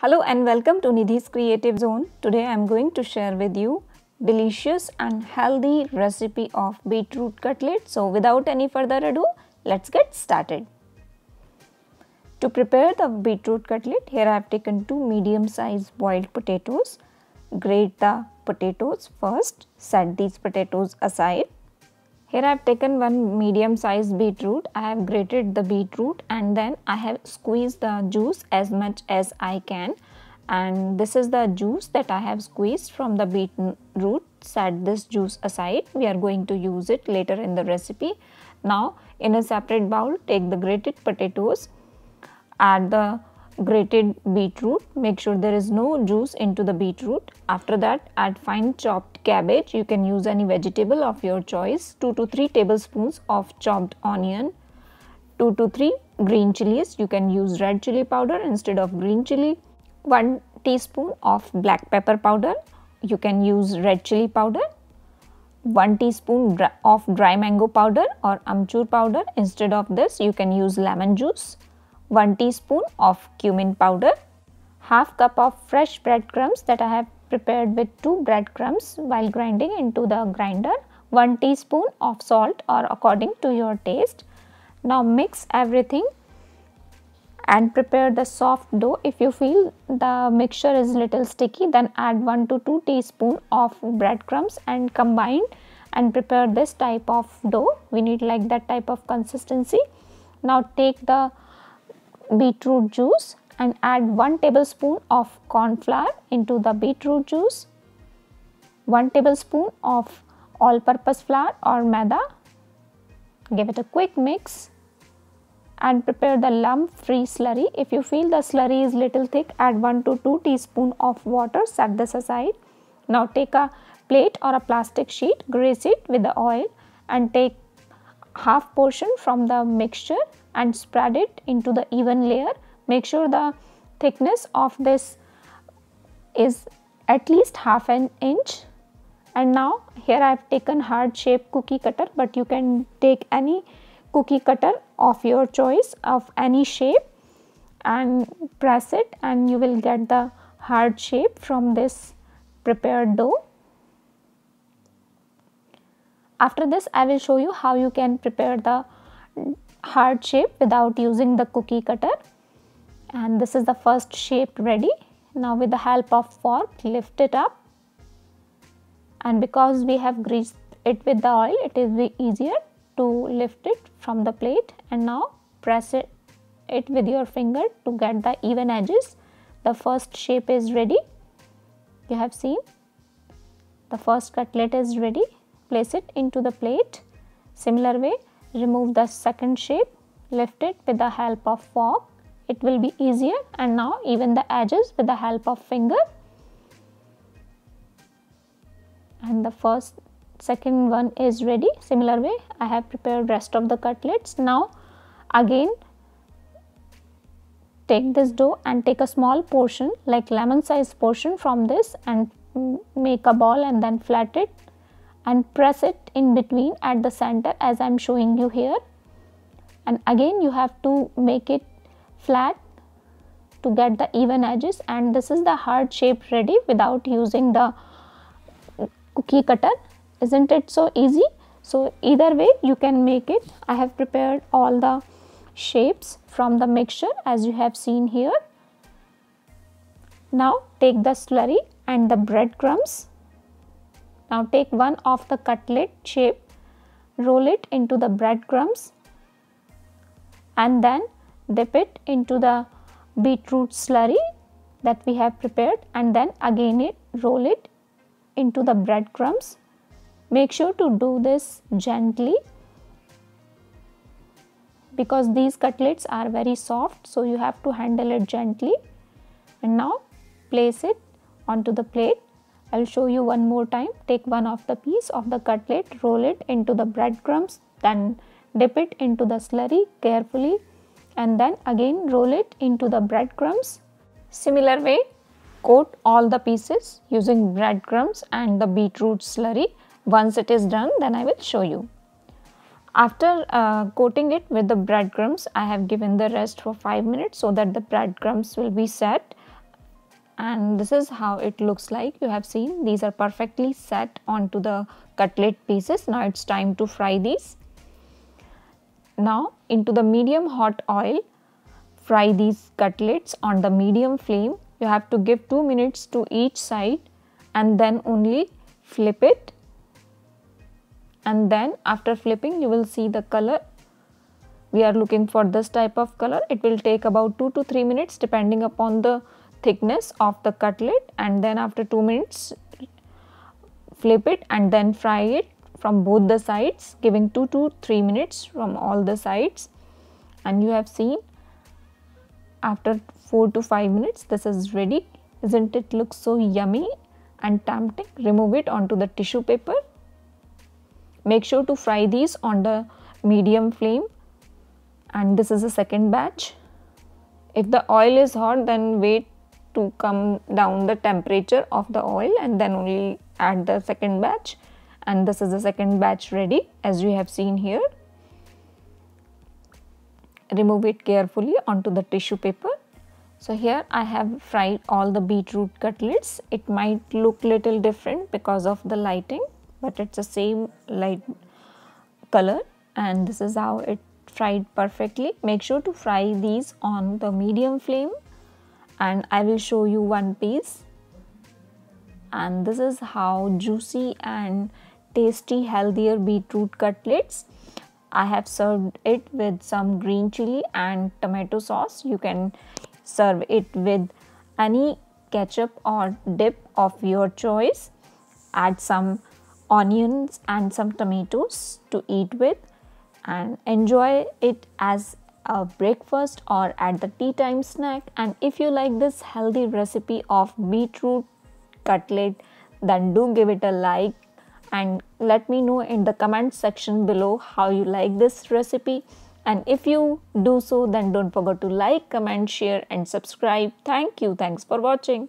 Hello and welcome to Nidhi's Creative Zone. Today I am going to share with you delicious and healthy recipe of beetroot cutlet. So without any further ado, let's get started. To prepare the beetroot cutlet, here I have taken 2 medium sized boiled potatoes. Grate the potatoes first, set these potatoes aside. Here I have taken 1 medium sized beetroot. I have grated the beetroot and then I have squeezed the juice as much as I can, and this is the juice that I have squeezed from the beetroot. Set this juice aside. We are going to use it later in the recipe. Now in a separate bowl, take the grated potatoes, add the grated beetroot. Make sure there is no juice into the beetroot. After that, add fine chopped cabbage. You can use any vegetable of your choice. 2 to 3 tablespoons of chopped onion, 2 to 3 green chilies. You can use red chili powder instead of green chili. 1 teaspoon of black pepper powder. You can use red chili powder. 1 teaspoon of dry mango powder or amchur powder. Instead of this, you can use lemon juice. 1 teaspoon of cumin powder, half cup of fresh breadcrumbs that I have prepared with 2 breadcrumbs while grinding into the grinder, 1 teaspoon of salt or according to your taste. Now mix everything and prepare the soft dough. If you feel the mixture is little sticky, then add 1 to 2 teaspoon of breadcrumbs and combine and prepare this type of dough. We need like that type of consistency. Now take the beetroot juice and add 1 tablespoon of corn flour into the beetroot juice, 1 tablespoon of all purpose flour or maida. Give it a quick mix and prepare the lump free slurry. If you feel the slurry is little thick, add 1 to 2 teaspoon of water. Set this aside. Now take a plate or a plastic sheet, grease it with the oil and take half portion from the mixture and spread it into the even layer. Make sure the thickness of this is at least half an inch. And now here I have taken heart shaped cookie cutter, but you can take any cookie cutter of your choice of any shape and press it, and you will get the heart shape from this prepared dough. After this, I will show you how you can prepare the heart shape without using the cookie cutter. And this is the first shape ready. Now with the help of fork, lift it up, and because we have greased it with the oil, it is easier to lift it from the plate. And now press it with your finger to get the even edges. The first shape is ready. You have seen the first cutlet is ready. Place it into the plate. Similar way, remove the second shape, lift it with the help of fork. It will be easier. And now even the edges with the help of finger. And the second one is ready. Similar way, I have prepared rest of the cutlets. Now again take this dough and take a small portion like lemon size portion from this and make a ball and then flat it and press it in between at the center as I am showing you here. And again you have to make it flat to get the even edges, and this is the heart shape ready without using the cookie cutter. Isn't it so easy? So either way you can make it. I have prepared all the shapes from the mixture as you have seen here. Now take the slurry and the breadcrumbs. Now take one of the cutlet shape, roll it into the breadcrumbs and then dip it into the beetroot slurry that we have prepared, and then again roll it into the breadcrumbs. Make sure to do this gently because these cutlets are very soft, so you have to handle it gently. And now place it onto the plate. I will show you one more time. Take one of the piece of the cutlet, roll it into the breadcrumbs, then dip it into the slurry carefully and then again roll it into the breadcrumbs. Similar way, coat all the pieces using breadcrumbs and the beetroot slurry. Once it is done, then I will show you. After coating it with the breadcrumbs, I have given the rest for 5 minutes so that the breadcrumbs will be set. and this is how it looks like. You have seen these are perfectly set onto the cutlet pieces. Now it's time to fry these. Now into the medium hot oil, fry these cutlets on the medium flame. You have to give 2 minutes to each side and then only flip it, and then after flipping you will see the color. We are looking for this type of color. It will take about 2 to 3 minutes depending upon the thickness of the cutlet, and then after 2 minutes flip it and then fry it from both the sides, giving 2 to 3 minutes from all the sides. And you have seen after 4 to 5 minutes this is ready. Isn't it look so yummy and tempting? Remove it onto the tissue paper. Make sure to fry these on the medium flame, and this is the second batch. If the oil is hot, then wait to come down the temperature of the oil and then only add the second batch. And this is the second batch ready, as you have seen here. Remove it carefully onto the tissue paper. So here I have fried all the beetroot cutlets. It might look little different because of the lighting, but it's the same light color, and this is how it fried perfectly. Make sure to fry these on the medium flame, and I will show you one piece. And this is how juicy and tasty healthier beetroot cutlets. I have served it with some green chili and tomato sauce. You can serve it with any ketchup or dip of your choice. Add some onions and some tomatoes to eat with, and enjoy it as a breakfast or at the tea time snack. And if you like this healthy recipe of beetroot cutlet, then do give it a like and let me know in the comment section below how you like this recipe. And if you do so, then don't forget to like, comment, share and subscribe. Thank you. Thanks for watching.